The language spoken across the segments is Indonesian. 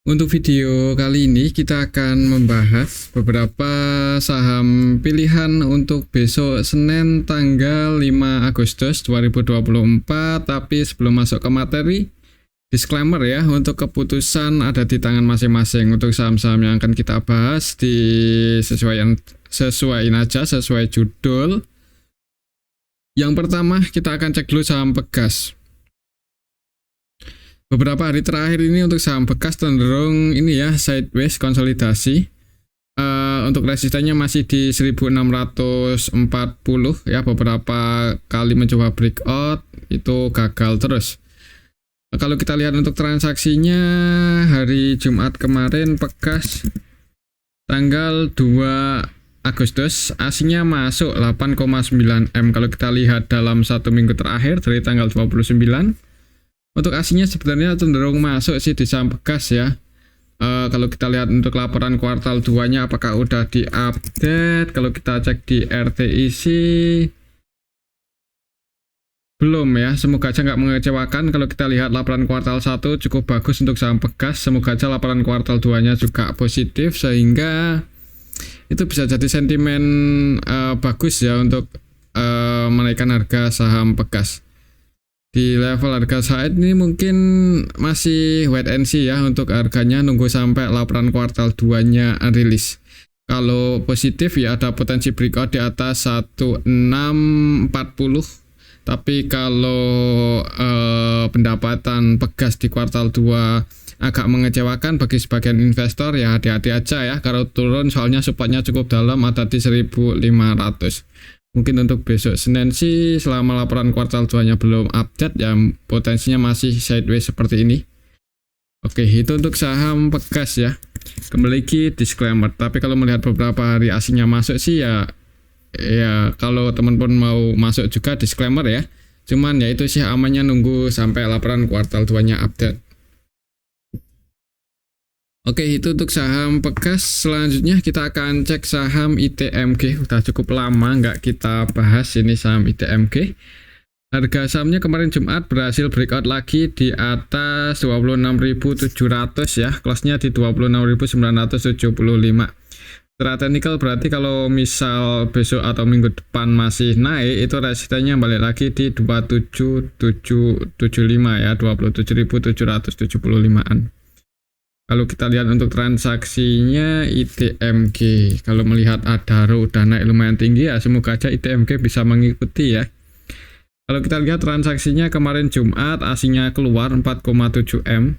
Untuk video kali ini kita akan membahas beberapa saham pilihan untuk besok Senin tanggal 5 Agustus 2024. Tapi sebelum masuk ke materi, disclaimer ya, untuk keputusan ada di tangan masing-masing. Untuk saham-saham yang akan kita bahas sesuaiin aja sesuai judul. Yang pertama kita akan cek dulu saham Pegas. Beberapa hari terakhir ini untuk saham Pegas cenderung ini ya, sideways konsolidasi. Untuk resistennya masih di 1640 ya, beberapa kali mencoba breakout itu gagal terus. Kalau kita lihat untuk transaksinya hari Jumat kemarin, Pegas tanggal 2 Agustus aslinya masuk 8,9 M. Kalau kita lihat dalam satu minggu terakhir dari tanggal 29, untuk aslinya sebenarnya cenderung masuk sih di saham Pegas ya. Kalau kita lihat untuk laporan kuartal 2-nya apakah udah diupdate, kalau kita cek di RTIC belum ya. Semoga aja nggak mengecewakan. Kalau kita lihat laporan kuartal 1 cukup bagus untuk saham Pegas. Semoga aja laporan kuartal 2-nya juga positif, sehingga itu bisa jadi sentimen bagus ya untuk menaikkan harga saham Pegas. Di level harga saat ini mungkin masih wait and see ya untuk harganya, nunggu sampai laporan kuartal 2-nya rilis. Kalau positif ya ada potensi breakout di atas 1640. Tapi kalau pendapatan Pegas di kuartal 2 agak mengecewakan bagi sebagian investor, ya hati-hati aja ya. Kalau turun soalnya supportnya cukup dalam, ada di 1500. Mungkin untuk besok Senin sih, selama laporan kuartal 2-nya belum update ya, potensinya masih sideways seperti ini. Oke, itu untuk saham Pegas ya. Kembali lagi disclaimer, tapi kalau melihat beberapa hari aslinya masuk sih ya kalau teman-teman mau masuk juga disclaimer ya. Cuman ya itu sih amannya nunggu sampai laporan kuartal 2-nya update. Oke, itu untuk saham Pegas. Selanjutnya kita akan cek saham ITMG. Udah cukup lama nggak kita bahas ini saham ITMG. Harga sahamnya kemarin Jumat berhasil breakout lagi di atas 26.700 ya. Close-nya di 26.975. Secara teknikal berarti kalau misal besok atau minggu depan masih naik, itu resistennya balik lagi di 27.775 ya, 27.775-an. Kalau kita lihat untuk transaksinya ITMG, kalau melihat Adaro udah naik lumayan tinggi ya, semoga aja ITMG bisa mengikuti ya. Kalau kita lihat transaksinya kemarin Jumat aslinya keluar 4,7 M.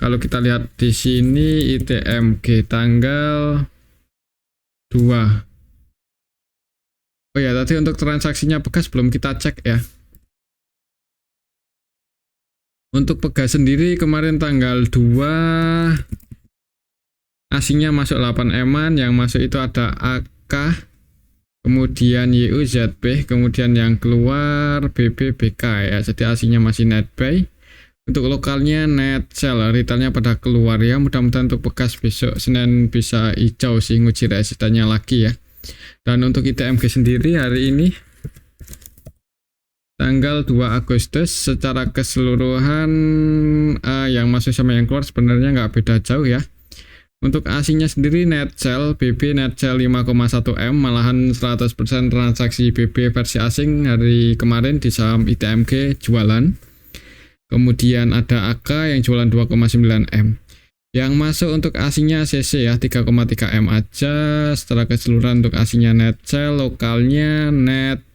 Kalau kita lihat di sini ITMG tanggal 2. Oh ya, tadi untuk transaksinya Pegas belum kita cek ya. Untuk Pegas sendiri kemarin tanggal 2 aslinya masuk 8 eman, yang masuk itu ada AK, kemudian YUZB, kemudian yang keluar BBBK ya. Jadi aslinya masih net buy. Untuk lokalnya net sell, retailnya pada keluar ya. Mudah-mudahan untuk Pegas besok Senin bisa hijau sih, nguji resistennya lagi ya. Dan untuk ITMG sendiri hari ini tanggal 2 Agustus secara keseluruhan yang masuk sama yang keluar sebenarnya nggak beda jauh ya. Untuk aslinya sendiri net sell, BB net sell 5,1 M, malahan 100% transaksi BB versi asing hari kemarin di saham ITMG jualan. Kemudian ada AK yang jualan 2,9 M. Yang masuk untuk aslinya CC ya, 3,3 M aja. Secara keseluruhan untuk aslinya net sell, lokalnya net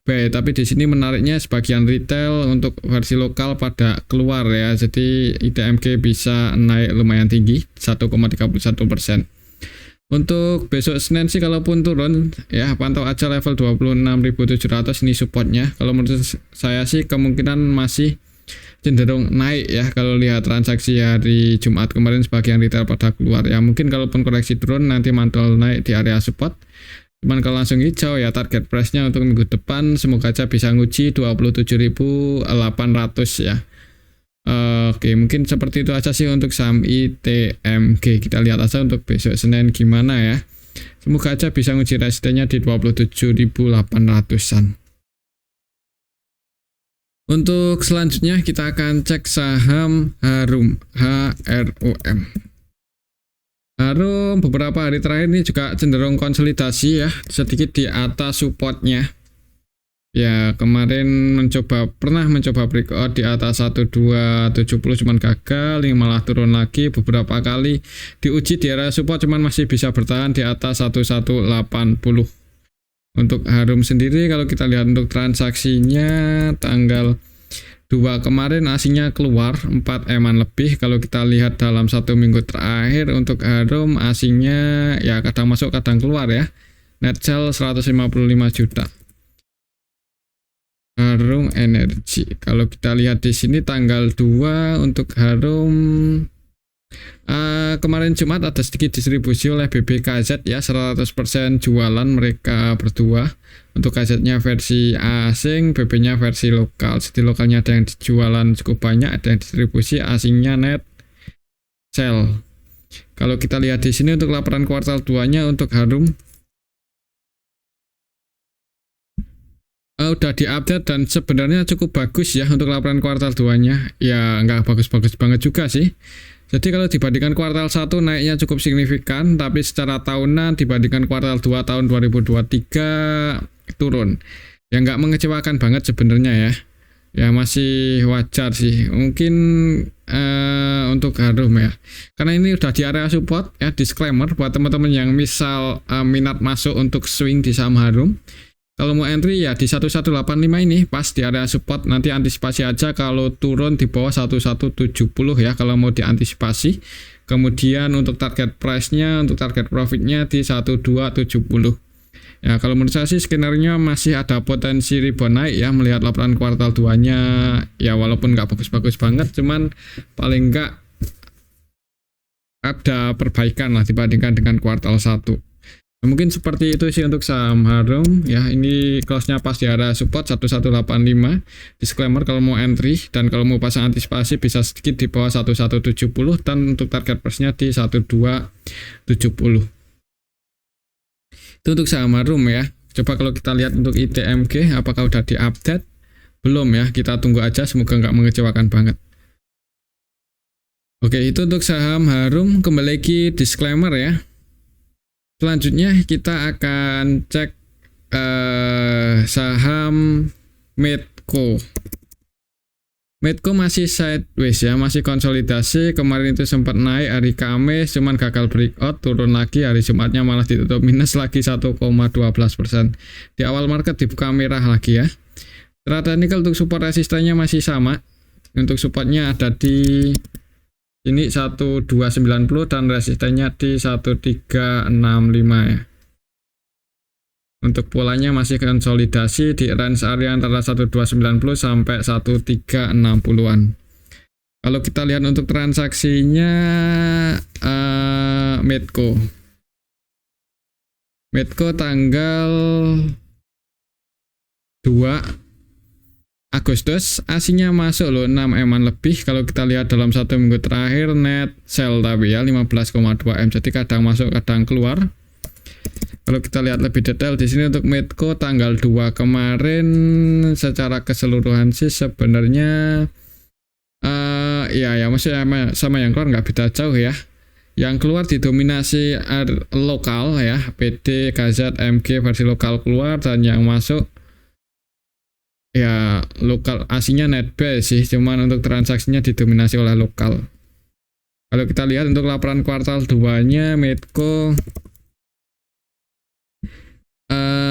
buy. Tapi di sini menariknya sebagian retail untuk versi lokal pada keluar ya. Jadi ITMG bisa naik lumayan tinggi 1,31%. Untuk besok Senin sih kalaupun turun ya, pantau aja level 26.700 ini supportnya. Kalau menurut saya sih kemungkinan masih cenderung naik ya. Kalau lihat transaksi hari Jumat kemarin sebagian retail pada keluar ya. Mungkin kalaupun koreksi turun nanti mantul naik di area support. Cuman kalau langsung hijau ya, target price-nya untuk minggu depan semoga aja bisa nguji 27.800 ya. Oke, mungkin seperti itu aja sih untuk saham ITMG. Kita lihat aja untuk besok Senin gimana ya. Semoga aja bisa nguji resistennya di 27.800-an. Untuk selanjutnya kita akan cek saham Harum, HRUM. Harum beberapa hari terakhir ini juga cenderung konsolidasi ya, sedikit di atas supportnya. Ya, kemarin pernah mencoba breakout di atas 1270 cuman gagal, ini malah turun lagi beberapa kali diuji di area support cuman masih bisa bertahan di atas 1180. Untuk Harum sendiri kalau kita lihat untuk transaksinya tanggal 2 kemarin aslinya keluar 4 eman lebih. Kalau kita lihat dalam 1 minggu terakhir untuk Harum aslinya ya kadang masuk kadang keluar ya. Net sell 155 juta. Harum Energi. Kalau kita lihat di sini tanggal 2 untuk Harum kemarin Jumat ada sedikit distribusi oleh BBKZ ya, 100% jualan mereka berdua. Untuk KZ-nya versi asing, BB-nya versi lokal. Jadi lokalnya ada yang dijualan cukup banyak, ada yang distribusi, asingnya net sell. Kalau kita lihat di sini untuk laporan kuartal 2-nya untuk Harum udah diupdate dan sebenarnya cukup bagus ya untuk laporan kuartal 2-nya. Ya nggak bagus-bagus banget juga sih. Jadi kalau dibandingkan kuartal 1 naiknya cukup signifikan, tapi secara tahunan dibandingkan kuartal 2 tahun 2023 turun. Ya nggak mengecewakan banget sebenarnya ya. Ya masih wajar sih. Mungkin untuk Harum ya. Karena ini udah di area support ya, disclaimer buat teman-teman yang misal minat masuk untuk swing di saham Harum. Kalau mau entry ya di 1185 ini pas di area support, nanti antisipasi aja kalau turun di bawah 1170 ya kalau mau diantisipasi. Kemudian untuk target price-nya, untuk target profit-nya di 1270. Ya kalau menurut saya sih skenario masih ada potensi rebound naik ya melihat laporan kuartal 2-nya ya, walaupun nggak bagus-bagus banget, cuman paling nggak ada perbaikan lah dibandingkan dengan kuartal 1. Nah, mungkin seperti itu sih untuk saham Harum ya. Ini close-nya pas di area support 1185. Disclaimer kalau mau entry dan kalau mau pasang antisipasi bisa sedikit di bawah 1170 dan untuk target price-nya di 1270. Itu untuk saham Harum ya. Coba kalau kita lihat untuk ITMG apakah udah diupdate? Belum ya, kita tunggu aja, semoga nggak mengecewakan banget. Oke, itu untuk saham Harum. Kembali lagi disclaimer ya. Selanjutnya kita akan cek saham Medco. Medco masih sideways ya, masih konsolidasi. Kemarin itu sempat naik hari Kamis, cuman gagal breakout, turun lagi hari Jumatnya malah ditutup minus lagi 1,12%. Di awal market dibuka merah lagi ya. Secara teknikal untuk support resistennya masih sama. Untuk supportnya ada di ini 1290 dan resistennya di 1365 ya. Untuk polanya masih konsolidasi di range area antara 1290 sampai 1360-an. Kalau kita lihat untuk transaksinya Medco tanggal 2 Agustus aslinya masuk loh 6 eman lebih. Kalau kita lihat dalam 1 minggu terakhir net sell tapi ya 15,2 M, jadi kadang masuk kadang keluar. Kalau kita lihat lebih detail di sini untuk Medco tanggal 2 kemarin secara keseluruhan sih sebenarnya ya masih sama yang keluar nggak beda jauh ya. Yang keluar didominasi lokal ya, PD, KZ, MG versi lokal keluar, dan yang masuk ya lokal, aslinya net buy sih, cuman untuk transaksinya didominasi oleh lokal. Kalau kita lihat untuk laporan kuartal 2-nya Medco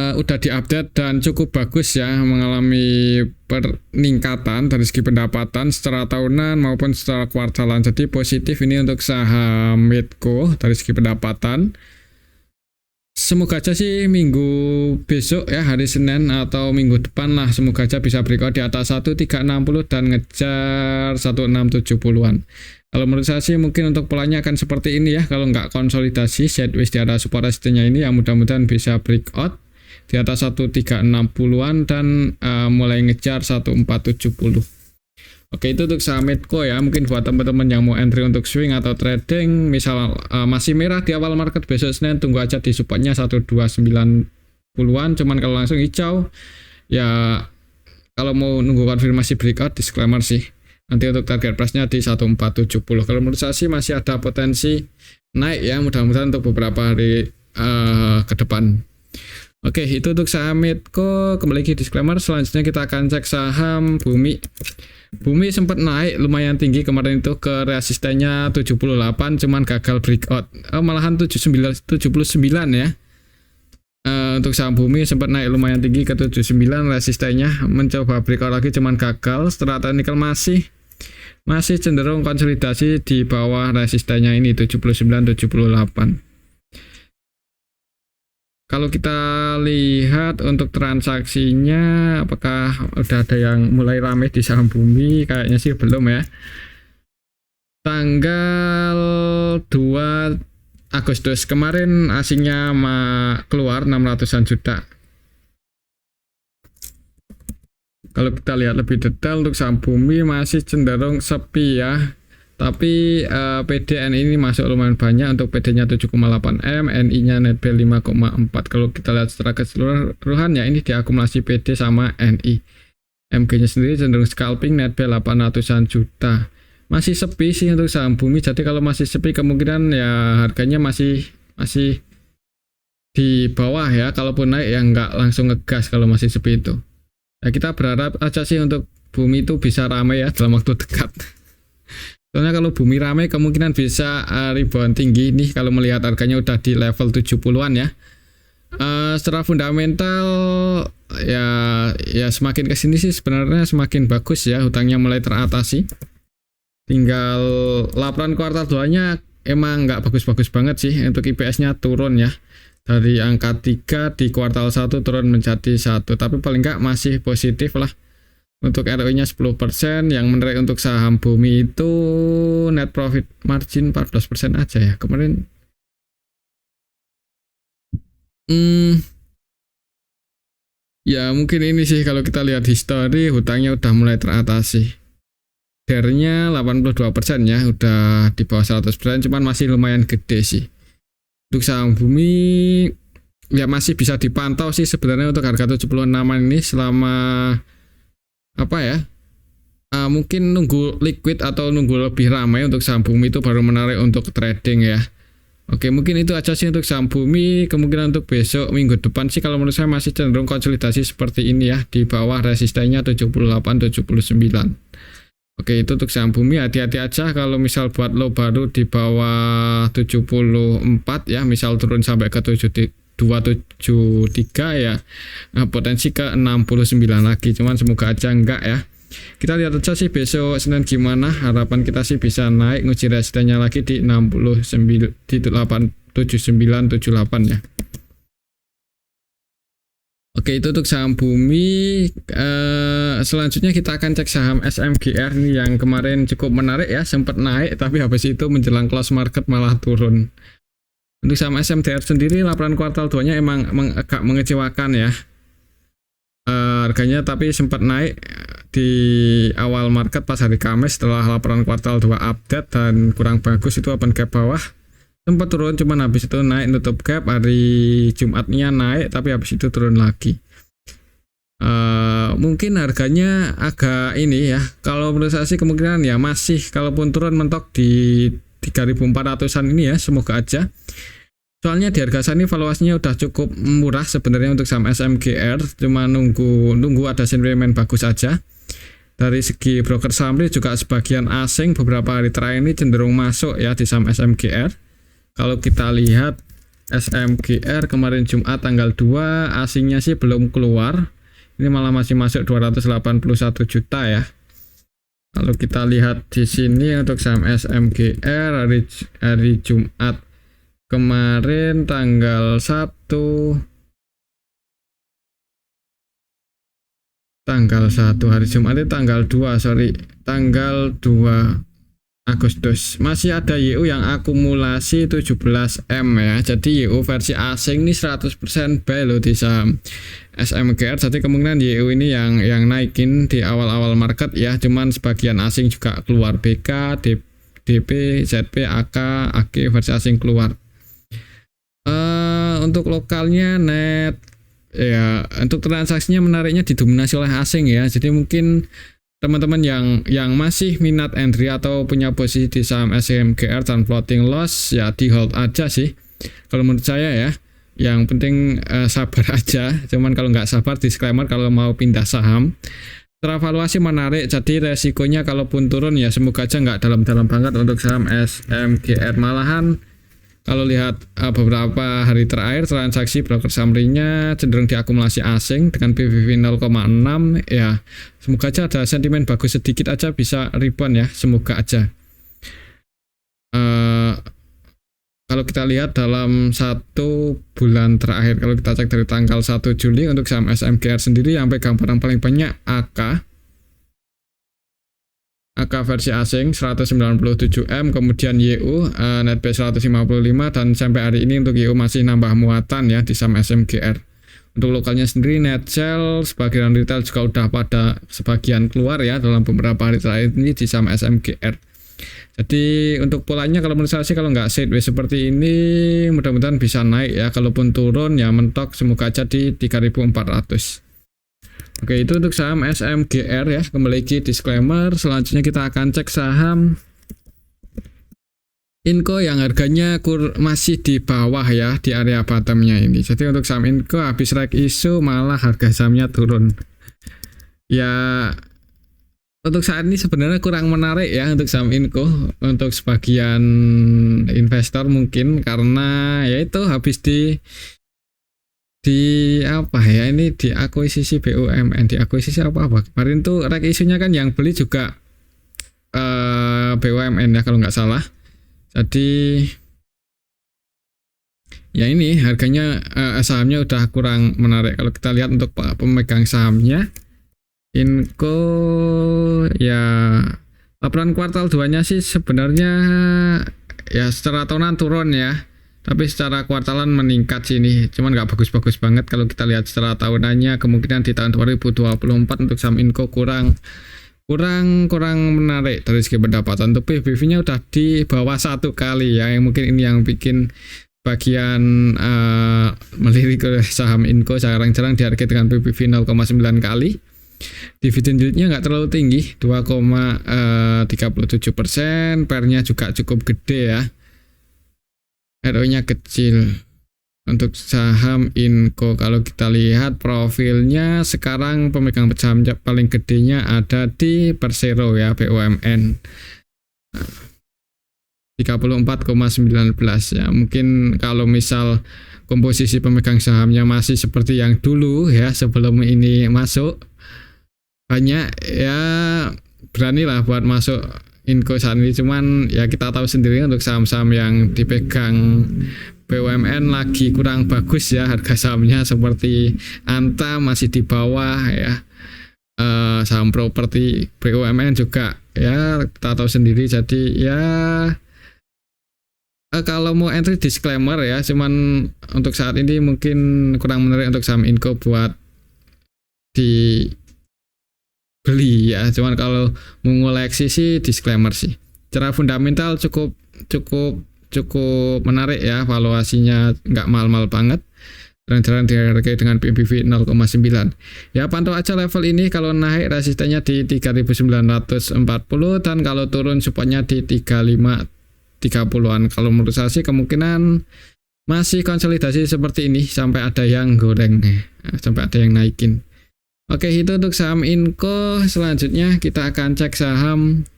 udah diupdate dan cukup bagus ya, mengalami peningkatan dari segi pendapatan secara tahunan maupun secara kuartalan. Jadi positif ini untuk saham Medco dari segi pendapatan. Semoga aja sih minggu besok ya, hari Senin atau minggu depan lah, semoga aja bisa breakout di atas 1360 dan ngejar 1670-an. Kalau menurut saya sih mungkin untuk polanya akan seperti ini ya, kalau nggak konsolidasi sideways di atas support resistennya ini ya, mudah-mudahan bisa breakout di atas 1360-an dan mulai ngejar 1470. Oke, itu untuk saham Medco ya. Mungkin buat teman-teman yang mau entry untuk swing atau trading, misal masih merah di awal market besok Senin, tunggu aja di supportnya 1290-an. Cuman kalau langsung hijau ya kalau mau nunggu konfirmasi breakout disclaimer sih. Nanti untuk target price-nya di 1470. Kalau menurut saya sih masih ada potensi naik ya, mudah-mudahan untuk beberapa hari ke depan. Oke, itu untuk saham Medco. Kembali lagi disclaimer. Selanjutnya kita akan cek saham Bumi. Bumi sempat naik lumayan tinggi kemarin itu ke resistennya 78, cuman gagal breakout. Malahan 79 ya. Untuk saham Bumi sempat naik lumayan tinggi ke 79, resistennya mencoba breakout lagi cuman gagal. Setelah technical masih cenderung konsolidasi di bawah resistennya ini 79-78. Kalau kita lihat untuk transaksinya, apakah udah ada yang mulai ramai di saham Bumi? Kayaknya sih belum ya. Tanggal 2 Agustus kemarin asingnya keluar 600-an juta. Kalau kita lihat lebih detail untuk saham Bumi masih cenderung sepi ya. Tapi PDN ini masuk lumayan banyak. Untuk PD-nya 7,8 M, NI-nya netbel 5,4. Kalau kita lihat secara keseluruhan ya, ini diakumulasi PD sama NI. MG-nya sendiri cenderung scalping, netbel 800-an juta. Masih sepi sih untuk saham Bumi. Jadi kalau masih sepi kemungkinan ya harganya masih di bawah ya. Kalaupun naik ya nggak langsung ngegas kalau masih sepi itu. Ya, kita berharap aja sih untuk Bumi itu bisa ramai ya dalam waktu dekat. Soalnya kalau Bumi ramai kemungkinan bisa rebound tinggi nih kalau melihat harganya udah di level 70-an ya. Secara fundamental ya semakin kesini sih sebenarnya semakin bagus ya, hutangnya mulai teratasi. Tinggal laporan kuartal 2-nya emang nggak bagus-bagus banget sih. Untuk IPS-nya turun ya. Dari angka 3 di kuartal 1 turun menjadi 1, tapi paling nggak masih positif lah. Untuk ROI-nya 10%, yang menarik untuk saham Bumi itu net profit margin 14% aja ya. Kemarin ya mungkin ini sih kalau kita lihat history hutangnya udah mulai teratasi. DER-nya 82% ya, udah di bawah 100%, cuman masih lumayan gede sih. Untuk saham Bumi ya masih bisa dipantau sih sebenarnya untuk harga 76-an ini selama apa ya, mungkin nunggu liquid atau nunggu lebih ramai untuk saham Bumi itu baru menarik untuk trading ya. Oke, mungkin itu aja sih untuk saham Bumi. Kemungkinan untuk besok minggu depan sih kalau menurut saya masih cenderung konsolidasi seperti ini ya, di bawah resistennya 78-79. Oke, itu untuk saham Bumi. Hati-hati aja kalau misal buat low baru di bawah 74 ya, misal turun sampai ke 273 ya, potensi ke 69 lagi, cuman semoga aja enggak ya. Kita lihat aja sih besok Senin gimana. Harapan kita sih bisa naik nguji resistennya lagi di 69 di 7978 ya. Oke, itu untuk saham Bumi. Selanjutnya kita akan cek saham SMGR nih yang kemarin cukup menarik ya, sempat naik tapi habis itu menjelang close market malah turun. Untuk saham SMDR sendiri laporan kuartal 2-nya emang agak mengecewakan ya. Harganya tapi sempat naik di awal market pas hari Kamis setelah laporan kuartal 2 update dan kurang bagus, itu open gap bawah. Sempat turun cuman habis itu naik nutup gap. Hari Jumatnya naik tapi habis itu turun lagi. Mungkin harganya agak ini ya. Kalau menurut saya sih kemungkinan ya masih kalaupun turun mentok di 3.400-an ini ya, semoga aja. Soalnya di harga ini valuasinya udah cukup murah sebenarnya untuk saham SMGR, cuma nunggu ada sentimen bagus aja. Dari segi broker saham juga sebagian asing beberapa hari terakhir ini cenderung masuk ya di saham SMGR. Kalau kita lihat SMGR kemarin Jumat tanggal 2 asingnya sih belum keluar. Ini malah masih masuk 281 juta ya. Kalau kita lihat di sini untuk saham SMGR hari Jumat kemarin tanggal 1 hari Jumat itu tanggal 2 Agustus masih ada YU yang akumulasi 17M ya. Jadi YU versi asing ini 100% buy loh di saham SMGR. Jadi kemungkinan YU ini yang naikin di awal-awal market ya. Cuman sebagian asing juga keluar, BK, DP, ZP, AK, AG versi asing keluar. Untuk lokalnya net Ya, untuk transaksinya menariknya didominasi oleh asing ya. Jadi mungkin teman-teman yang masih minat entry atau punya posisi di saham SMGR dan floating loss ya di hold aja sih. Kalau menurut saya ya, yang penting sabar aja. Cuman kalau nggak sabar, disclaimer kalau mau pindah saham. Secara valuasi menarik, jadi resikonya kalaupun turun ya semoga aja nggak dalam-dalam banget untuk saham SMGR. Malahan kalau lihat beberapa hari terakhir transaksi broker summary-nya cenderung diakumulasi asing dengan PBV 0,6 ya. Semoga aja ada sentimen bagus sedikit aja bisa rebound ya, semoga aja. Kalau kita lihat dalam 1 bulan terakhir, kalau kita cek dari tanggal 1 Juli untuk saham SMGR sendiri yang pegang barang paling banyak AK versi asing 197M, kemudian YU netbase 155, dan sampai hari ini untuk YU masih nambah muatan ya di saham SMGR. Untuk lokalnya sendiri net sell sebagian retail juga udah pada sebagian keluar ya dalam beberapa hari terakhir ini di saham SMGR. Jadi untuk polanya kalau menurut saya sih kalau nggak sideways seperti ini mudah-mudahan bisa naik ya, kalaupun turun ya mentok semoga aja di 3.400. Oke, itu untuk saham SMGR ya. Kembali lagi disclaimer, selanjutnya kita akan cek saham Inco yang harganya masih di bawah ya, di area bottomnya ini. Jadi untuk saham Inco habis rek isu malah harga sahamnya turun. Ya, untuk saat ini sebenarnya kurang menarik ya untuk saham Inco untuk sebagian investor mungkin karena yaitu habis di apa ya, ini di akuisisi BUMN, di akuisisi apa kemarin tuh rek isunya kan yang beli juga BUMN ya kalau nggak salah. Jadi ya ini harganya sahamnya udah kurang menarik. Kalau kita lihat untuk pemegang sahamnya Inco ya, laporan kuartal 2-nya sih sebenarnya ya secara tahunan turun ya, tapi secara kuartalan meningkat sini, cuman nggak bagus-bagus banget. Kalau kita lihat secara tahunannya, kemungkinan di tahun 2024 untuk saham Inco kurang menarik dari segi pendapatan. Untuk PBV-nya udah di bawah 1 kali ya, yang mungkin ini yang bikin bagian melirik oleh saham Inco jarang-jarang dihargai dengan PBV 0,9 kali. Dividen yieldnya nggak terlalu tinggi 2,37%, pernya juga cukup gede ya, RO-nya kecil. Untuk saham Inco kalau kita lihat profilnya sekarang pemegang saham paling gedenya ada di Persero ya, BUMN 34,19 ya. Mungkin kalau misal komposisi pemegang sahamnya masih seperti yang dulu ya sebelum ini masuk, banyak ya beranilah buat masuk Inco saat ini. Cuman ya kita tahu sendiri untuk saham-saham yang dipegang BUMN lagi kurang bagus ya harga sahamnya, seperti Anta masih di bawah ya, saham properti BUMN juga ya kita tahu sendiri. Jadi ya kalau mau entry disclaimer ya, cuman untuk saat ini mungkin kurang menarik untuk saham Inco buat di beli ya. Cuman kalau mau ngoleksi sih disclaimer sih. Secara fundamental cukup menarik ya, valuasinya nggak mahal-mahal banget. Jarang-jarang dihargai dengan PBV 0,9. Ya pantau aja level ini, kalau naik resistennya di 3.940 dan kalau turun supportnya di 3530-an. Kalau menurut saya sih kemungkinan masih konsolidasi seperti ini sampai ada yang goreng, sampai ada yang naikin. Oke, itu untuk saham Inco. Selanjutnya kita akan cek saham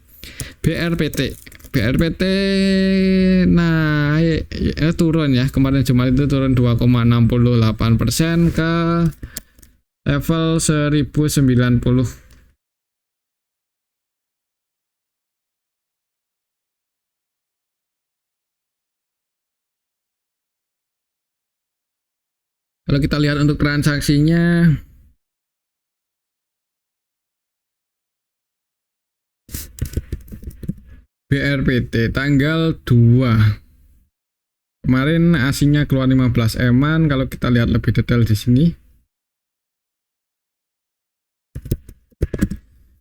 BRPT. BRPT naik turun ya, kemarin Jumat itu turun 2,68% ke level 1090. Kalau kita lihat untuk transaksinya, BRPT tanggal 2 kemarin asingnya keluar 15 eman. Kalau kita lihat lebih detail di sini,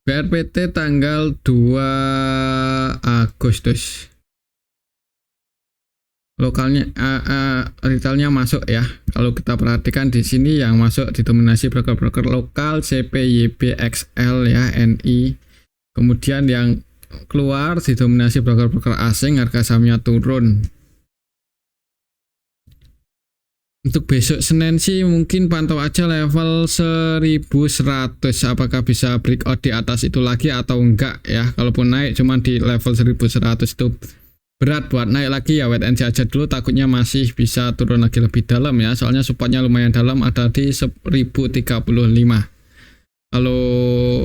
BRPT tanggal 2 Agustus lokalnya retailnya masuk ya. Kalau kita perhatikan di sini yang masuk didominasi broker-broker lokal CPYB XL ya, NI. Kemudian yang keluar didominasi broker-broker asing, harga sahamnya turun. Untuk besok Senin sih mungkin pantau aja level 1100, apakah bisa breakout di atas itu lagi atau enggak ya. Kalaupun naik cuman di level 1100 itu berat buat naik lagi ya, wait and see aja dulu, takutnya masih bisa turun lagi lebih dalam ya, soalnya supportnya lumayan dalam, ada di 1035. Kalau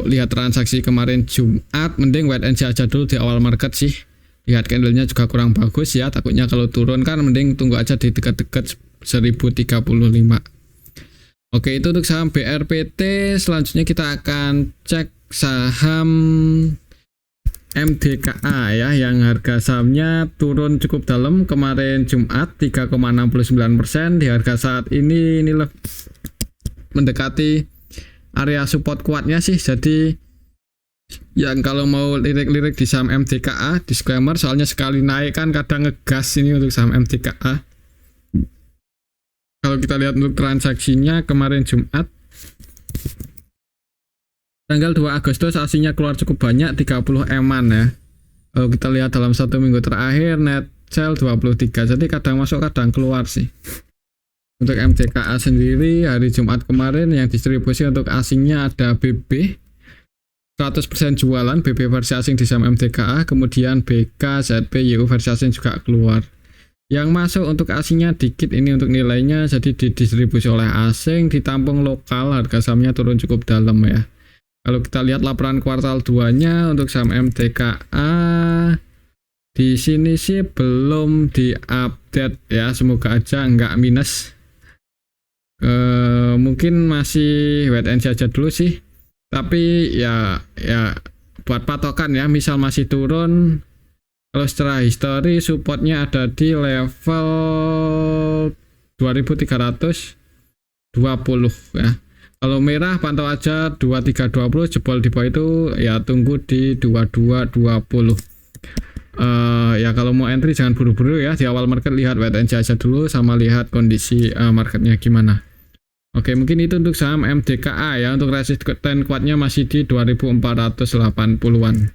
lihat transaksi kemarin Jumat, mending wait and see aja dulu di awal market sih. Lihat candlenya juga kurang bagus ya, takutnya kalau turun kan mending tunggu aja di dekat-dekat 1035. Oke, itu untuk saham BRPT. Selanjutnya kita akan cek saham MDKA ya, yang harga sahamnya turun cukup dalam kemarin Jumat 3,69%. Di harga saat ini mendekati area support kuatnya sih. Jadi yang kalau mau lirik-lirik di saham MDKA, disclaimer soalnya sekali naik kan kadang ngegas ini untuk saham MDKA. Kalau kita lihat untuk transaksinya kemarin Jumat tanggal 2 Agustus aslinya keluar cukup banyak, 30 eman ya. Kalau kita lihat dalam 1 minggu terakhir net sell 23, jadi kadang masuk kadang keluar sih. Untuk MDKA sendiri hari Jumat kemarin yang distribusi untuk asingnya ada BB 100% jualan, BB versi asing di saham MDKA, kemudian BK, ZP, YU versi asing juga keluar. Yang masuk untuk asingnya dikit ini untuk nilainya, jadi didistribusi oleh asing, ditampung lokal, harga sahamnya turun cukup dalam ya. Kalau kita lihat laporan kuartal 2-nya untuk saham MDKA di sini sih belum diupdate ya, semoga aja nggak minus. Mungkin masih wait and see aja dulu sih. Tapi ya buat patokan ya, misal masih turun, kalau secara histori supportnya ada di level 2320 ya. Kalau merah pantau aja 2320, jebol di bawah itu ya tunggu di 2220. Ya kalau mau entry jangan buru-buru ya, di awal market lihat wait and see aja dulu sama lihat kondisi marketnya gimana. Oke, mungkin itu untuk saham MDKA ya. Untuk resisten kuatnya masih di 2480-an.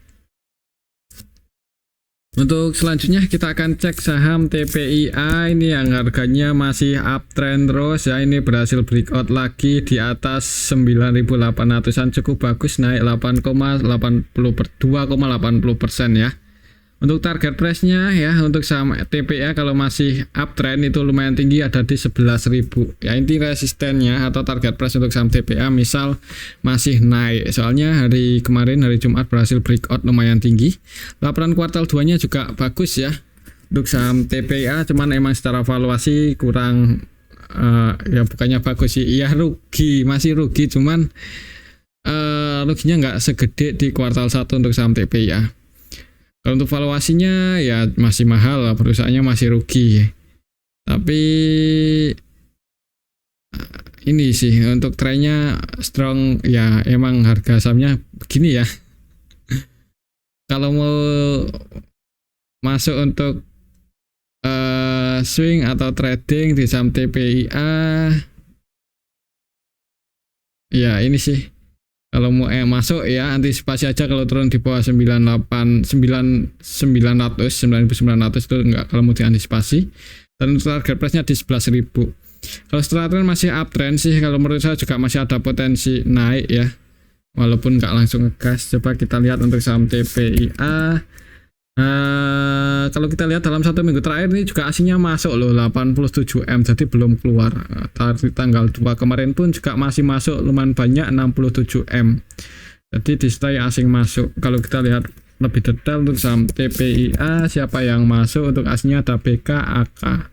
Untuk selanjutnya kita akan cek saham TPIA ini yang harganya masih uptrend terus ya. Ini berhasil breakout lagi di atas 9.800-an, cukup bagus, naik 2,80% ya. Untuk target price-nya ya, untuk saham TPIA kalau masih uptrend itu lumayan tinggi, ada di 11.000 ya. Ini resistennya atau target price untuk saham TPIA misal masih naik, soalnya hari kemarin hari Jumat berhasil breakout lumayan tinggi. Laporan kuartal 2-nya juga bagus ya untuk saham TPIA, cuman emang secara valuasi kurang ya bukannya bagus sih, ya rugi, masih rugi, cuman ruginya nggak segede di kuartal 1 untuk saham TPIA. Kalau untuk valuasinya ya masih mahal lah, perusahaannya masih rugi. Tapi ini sih untuk trennya strong ya, emang harga sahamnya begini ya. Kalau mau masuk untuk swing atau trading di saham TPIA ya ini sih. Kalau mau masuk ya antisipasi aja kalau turun di bawah 9.900 itu enggak, kalau mau diantisipasi. Dan target price-nya di 11.000. Kalau setelah trend masih uptrend sih, kalau menurut saya juga masih ada potensi naik ya. Walaupun enggak langsung ngegas. Coba kita lihat untuk saham TPIA. Kalau kita lihat dalam 1 minggu terakhir ini juga aslinya masuk loh 87M, jadi belum keluar. Tanggal 2 kemarin pun juga masih masuk lumayan banyak 67M, jadi display asing masuk. Kalau kita lihat lebih detail untuk saham TPIA siapa yang masuk, untuk aslinya ada BK, AK,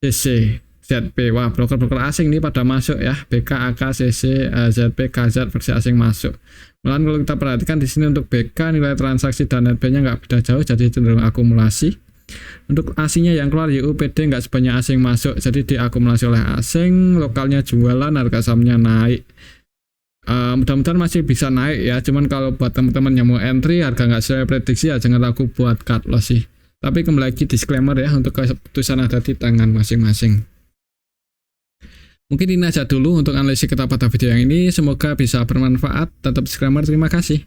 CC, ZP. Wah, broker-broker asing ini pada masuk ya, BK, AK, CC, ZP, KZ versi asing masuk. Malahan kalau kita perhatikan di sini untuk BK nilai transaksi dan netbuy-nya nggak beda jauh, jadi cenderung akumulasi. Untuk asingnya yang keluar YUPD nggak sebanyak asing masuk, jadi diakumulasi oleh asing. Lokalnya jualan, harga sahamnya naik. Mudah-mudahan masih bisa naik ya. Cuman kalau buat teman-teman yang mau entry harga nggak sesuai prediksi ya jangan ragu buat cut loss sih. Tapi kembali lagi disclaimer ya, untuk keputusan ada di tangan masing-masing. Mungkin ini aja dulu untuk analisis kita pada video yang ini. Semoga bisa bermanfaat. Tetap disclaimer, terima kasih.